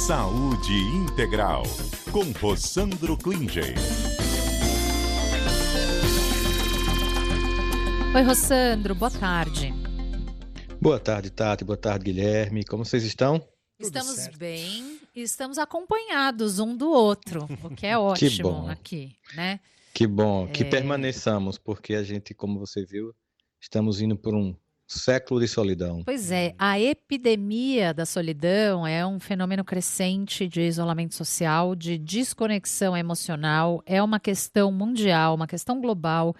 Saúde Integral, com Rossandro Klinger. Oi, Rossandro, boa tarde. Boa tarde, Tati. Boa tarde, Guilherme. Como vocês estão? Estamos bem e estamos acompanhados um do outro, o que é ótimo bom. aqui, né? Que bom que permaneçamos, porque a gente, como você viu, estamos indo por um século de solidão. Pois é, a epidemia da solidão é um fenômeno crescente de isolamento social, de desconexão emocional, é uma questão mundial, uma questão global.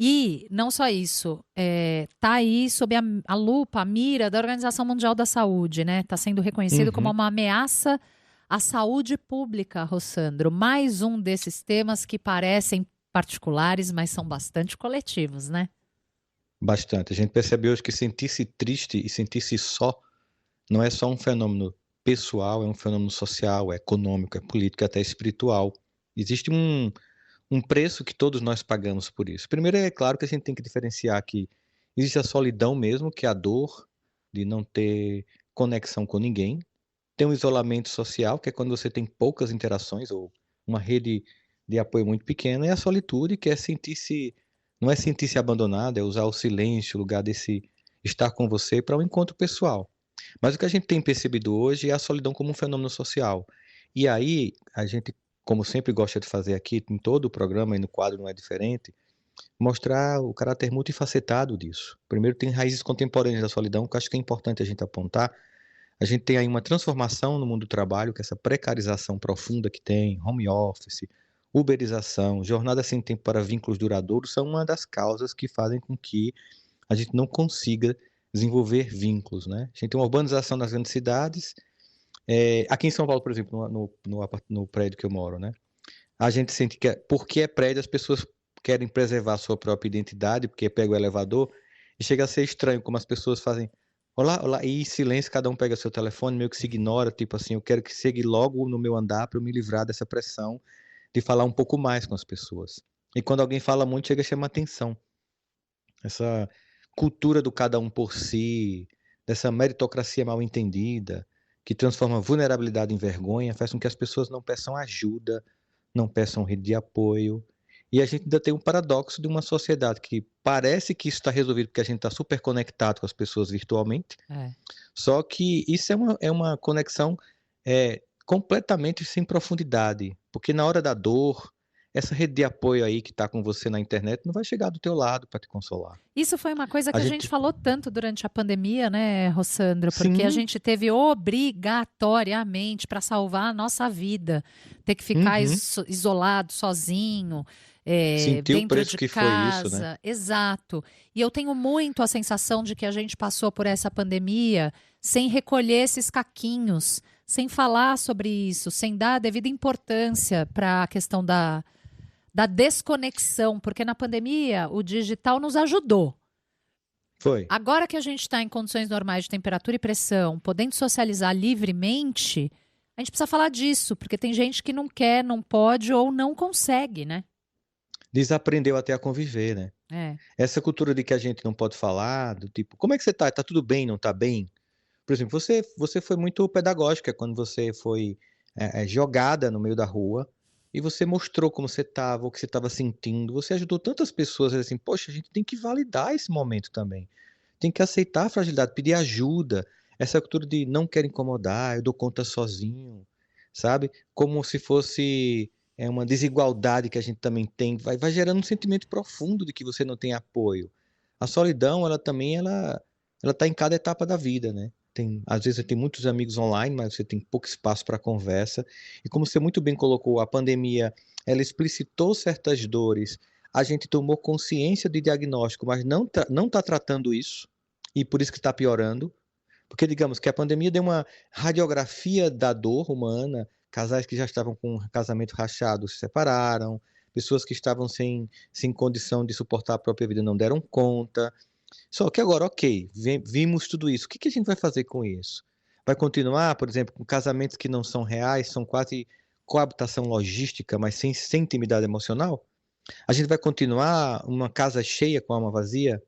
E não só isso, está aí sob a lupa, a mira da Organização Mundial da Saúde, né? Está sendo reconhecido como uma ameaça à saúde pública, Rossandro. Mais um desses temas que parecem particulares, mas são bastante coletivos, né? Bastante. A gente percebe hoje que sentir-se triste e sentir-se só não é só um fenômeno pessoal, é um fenômeno social, é econômico, é político, é até espiritual. Existe um preço que todos nós pagamos por isso. Primeiro, é claro que a gente tem que diferenciar que existe a solidão mesmo, que é a dor de não ter conexão com ninguém. Tem um isolamento social, que é quando você tem poucas interações ou uma rede de apoio muito pequena, e a solitude, que é sentir-se, não é sentir-se abandonado, é usar o silêncio, o lugar desse estar com você para um encontro pessoal. Mas o que a gente tem percebido hoje é a solidão como um fenômeno social. E aí, a gente, como sempre gosta de fazer aqui, em todo o programa e no quadro não é diferente, mostrar o caráter multifacetado disso. Primeiro, tem raízes contemporâneas da solidão, que eu acho que é importante a gente apontar. A gente tem aí uma transformação no mundo do trabalho, que é essa precarização profunda que tem, home office, uberização, jornada sem tempo para vínculos duradouros, são uma das causas que fazem com que a gente não consiga desenvolver vínculos, né? A gente tem uma urbanização nas grandes cidades. Aqui em São Paulo, por exemplo, no prédio que eu moro, né? A gente sente que, porque é prédio, as pessoas querem preservar a sua própria identidade, porque pega o elevador, e chega a ser estranho como as pessoas fazem olá, olá, e em silêncio cada um pega seu telefone, meio que se ignora, tipo assim, eu quero que chegue logo no meu andar para eu me livrar dessa pressão de falar um pouco mais com as pessoas. E quando alguém fala muito, chega a chamar atenção. Essa cultura do cada um por si, dessa meritocracia mal entendida, que transforma vulnerabilidade em vergonha, faz com que as pessoas não peçam ajuda, não peçam rede de apoio. E a gente ainda tem um paradoxo de uma sociedade que parece que isso está resolvido porque a gente está super conectado com as pessoas virtualmente, só que isso é uma conexão completamente sem profundidade, porque na hora da dor, essa rede de apoio aí que está com você na internet não vai chegar do teu lado para te consolar. Isso foi uma coisa que a gente falou tanto durante a pandemia, né, Rossandro? Sim. Porque a gente teve obrigatoriamente, para salvar a nossa vida, ter que ficar isolado, sozinho, Sentiu o dentro preço de que foi casa. isso, né? Exato. E eu tenho muito a sensação de que a gente passou por essa pandemia sem recolher esses caquinhos, sem falar sobre isso, sem dar a devida importância para a questão da desconexão, porque na pandemia o digital nos ajudou. Foi. Agora que a gente está em condições normais de temperatura e pressão, podendo socializar livremente, a gente precisa falar disso, porque tem gente que não quer, não pode ou não consegue, né? Desaprendeu até a conviver, né? Essa cultura de que a gente não pode falar, do tipo, como é que você tá? Tá tudo bem, não tá bem? Por exemplo, você foi muito pedagógica quando você foi jogada no meio da rua e você mostrou como você estava, o que você estava sentindo. Você ajudou tantas pessoas a dizer assim, poxa, a gente tem que validar esse momento também. Tem que aceitar a fragilidade, pedir ajuda. Essa cultura de não quero incomodar, eu dou conta sozinho, sabe? Como se fosse uma desigualdade que a gente também tem. Vai gerando um sentimento profundo de que você não tem apoio. A solidão, ela também, ela está em cada etapa da vida, né? Às vezes você tem muitos amigos online, mas você tem pouco espaço para conversa. E como você muito bem colocou, a pandemia, ela explicitou certas dores. A gente tomou consciência de diagnóstico, mas não tá tratando isso. E por isso que está piorando. Porque, digamos, que a pandemia deu uma radiografia da dor humana. Casais que já estavam com um casamento rachado se separaram. Pessoas que estavam sem condição de suportar a própria vida não deram conta. Só que agora, ok, vimos tudo isso. O que a gente vai fazer com isso? Vai continuar, por exemplo, com casamentos que não são reais, são quase coabitação logística, mas sem intimidade emocional? A gente vai continuar uma casa cheia com a alma vazia?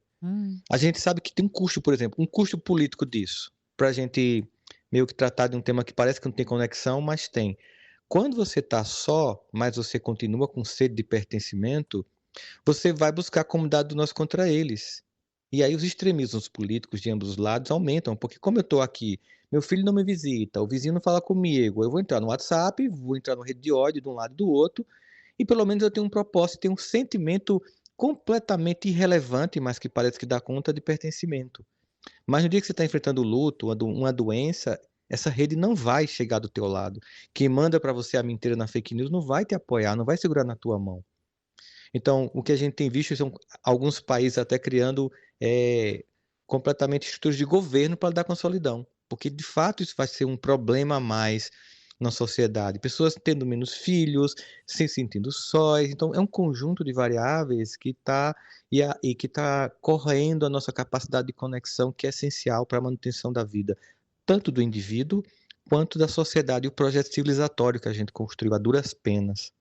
A gente sabe que tem um custo, por exemplo, um custo político disso, para a gente meio que tratar de um tema que parece que não tem conexão, mas tem. Quando você está só, mas você continua com sede de pertencimento, você vai buscar a comunidade do nós contra eles. E aí os extremismos políticos de ambos os lados aumentam, porque como eu estou aqui, meu filho não me visita, o vizinho não fala comigo, eu vou entrar no WhatsApp, vou entrar no rede de ódio de um lado e do outro, e pelo menos eu tenho um propósito, tenho um sentimento completamente irrelevante, mas que parece que dá conta de pertencimento. Mas no dia que você está enfrentando o luto, uma doença, essa rede não vai chegar do teu lado. Quem manda para você a mentira na fake news não vai te apoiar, não vai segurar na tua mão. Então, o que a gente tem visto são alguns países até criando completamente estruturas de governo para lidar com a solidão, porque de fato isso vai ser um problema a mais na sociedade. Pessoas tendo menos filhos, se sentindo sós. Então, é um conjunto de variáveis que está e que está correndo a nossa capacidade de conexão, que é essencial para a manutenção da vida, tanto do indivíduo quanto da sociedade e o projeto civilizatório que a gente construiu a duras penas.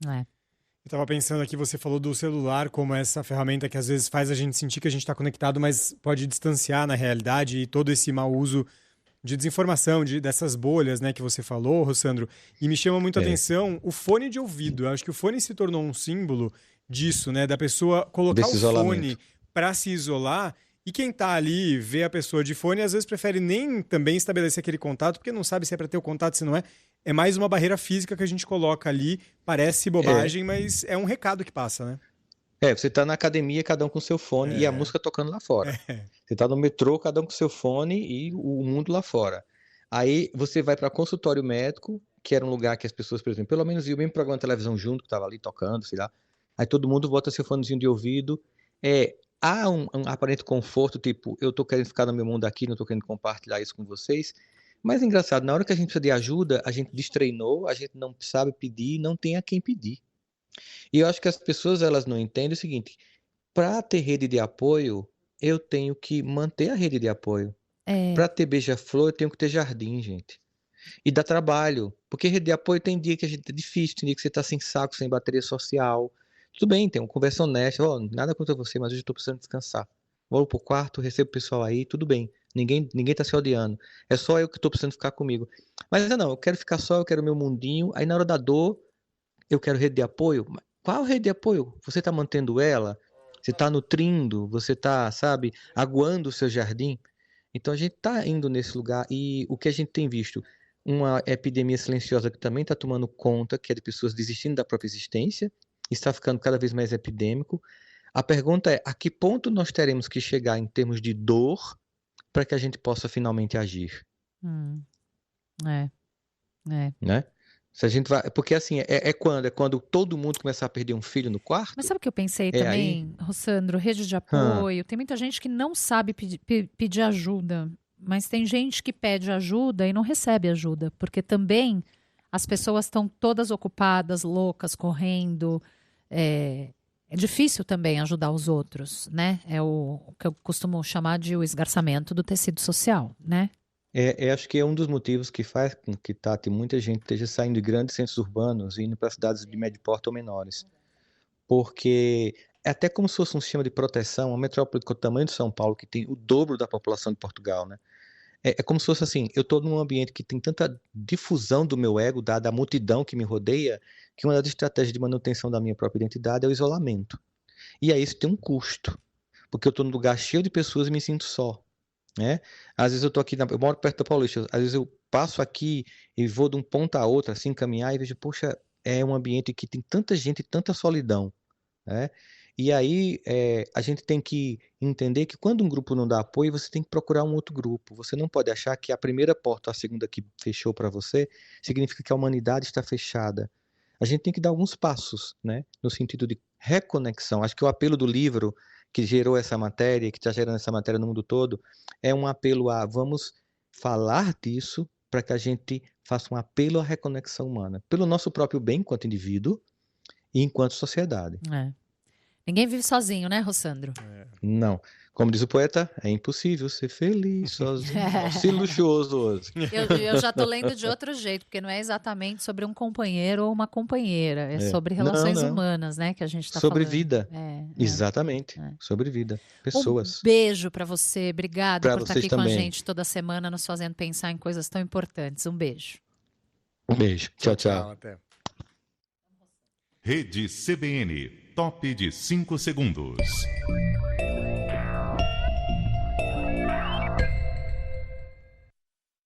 É. Eu estava pensando aqui, você falou do celular como essa ferramenta que às vezes faz a gente sentir que a gente está conectado, mas pode distanciar na realidade, e todo esse mau uso de desinformação, dessas bolhas, né, que você falou, Rossandro. E me chama muito a atenção o fone de ouvido. Eu acho que o fone se tornou um símbolo disso, né, da pessoa colocar Desse o fone isolamento. para se isolar. E quem tá ali, vê a pessoa de fone, às vezes prefere nem também estabelecer aquele contato, porque não sabe se é para ter o contato, se não é. É mais uma barreira física que a gente coloca ali. Parece bobagem, mas é um recado que passa, né? Você tá na academia, cada um com seu fone e a música tocando lá fora. Você tá no metrô, cada um com seu fone e o mundo lá fora. Aí você vai para consultório médico, que era um lugar que as pessoas, por exemplo, pelo menos iam mesmo programa de televisão junto, que tava ali tocando, sei lá. Aí todo mundo bota seu fonezinho de ouvido. Há um aparente conforto, tipo, eu tô querendo ficar no meu mundo aqui, não tô querendo compartilhar isso com vocês. Mas é engraçado, na hora que a gente precisa de ajuda, a gente destreinou, a gente não sabe pedir, não tem a quem pedir. E eu acho que as pessoas elas não entendem o seguinte: para ter rede de apoio, eu tenho que manter a rede de apoio. É, Para ter beija-flor, eu tenho que ter jardim, gente. E dá trabalho, porque rede de apoio tem dia que a gente é difícil, tem dia que você tá sem saco, sem bateria social. Tudo bem, tem uma conversa honesta. Nada contra você, mas hoje eu tô precisando descansar. Vou pro quarto, recebo o pessoal aí, tudo bem. Ninguém tá se odiando. É só eu que tô precisando ficar comigo. Mas não, eu quero ficar só, eu quero meu mundinho. Aí na hora da dor, eu quero rede de apoio. Qual rede de apoio? Você está mantendo ela? Você está nutrindo? Você está, sabe, aguando o seu jardim? Então a gente está indo nesse lugar e o que a gente tem visto? Uma epidemia silenciosa que também está tomando conta, que é de pessoas desistindo da própria existência, está ficando cada vez mais epidêmico. A pergunta é: a que ponto nós teremos que chegar em termos de dor para que a gente possa finalmente agir? hum, é, é. Né? Se a gente vai, porque assim, é quando todo mundo começar a perder um filho no Mas quarto? sabe o que eu pensei É aí? também, Rossandro? Rede de Hã. apoio. Tem muita gente que não sabe pedir ajuda, mas tem gente que pede ajuda e não recebe ajuda, porque também as pessoas estão todas ocupadas, loucas, correndo. É difícil também ajudar os outros, né? É o que eu costumo chamar de o esgarçamento do tecido social, né? Acho que é um dos motivos que faz com que, Tati, muita gente esteja saindo de grandes centros urbanos e indo para cidades de médio porte ou menores. Porque é até como se fosse um sistema de proteção, uma metrópole com o tamanho de São Paulo, que tem o dobro da população de Portugal, né? É como se fosse assim, eu estou num ambiente que tem tanta difusão do meu ego, da multidão que me rodeia, que uma das estratégias de manutenção da minha própria identidade é o isolamento. E aí isso tem um custo, porque eu estou num lugar cheio de pessoas e me sinto só, né? Às vezes eu tô aqui, eu moro perto da Paulista, às vezes eu passo aqui e vou de um ponto a outro, assim, caminhar e vejo, poxa, é um ambiente que tem tanta gente e tanta solidão, né? E aí a gente tem que entender que quando um grupo não dá apoio, você tem que procurar um outro grupo. Você não pode achar que a primeira porta, a segunda que fechou para você, significa que a humanidade está fechada. A gente tem que dar alguns passos, né? No sentido de reconexão. Acho que o apelo do livro que gerou essa matéria, que está gerando essa matéria no mundo todo, é um apelo a vamos falar disso para que a gente faça um apelo à reconexão humana, pelo nosso próprio bem enquanto indivíduo e enquanto sociedade. É. Ninguém vive sozinho, né, Rossandro? Não. Como diz o poeta, é impossível ser feliz sozinho. Se luxuoso hoje. Eu já tô lendo de outro jeito, porque não é exatamente sobre um companheiro ou uma companheira, é sobre relações Não. humanas, né, que a gente tá falando. Sobre vida. É. Exatamente. Sobre vida. Pessoas. Um beijo para você, obrigada Pra por estar vocês aqui com a também. gente toda semana, nos fazendo pensar em coisas tão importantes. Um beijo. Um beijo. Tchau, tchau. Até. Rede CBN, top de 5 segundos.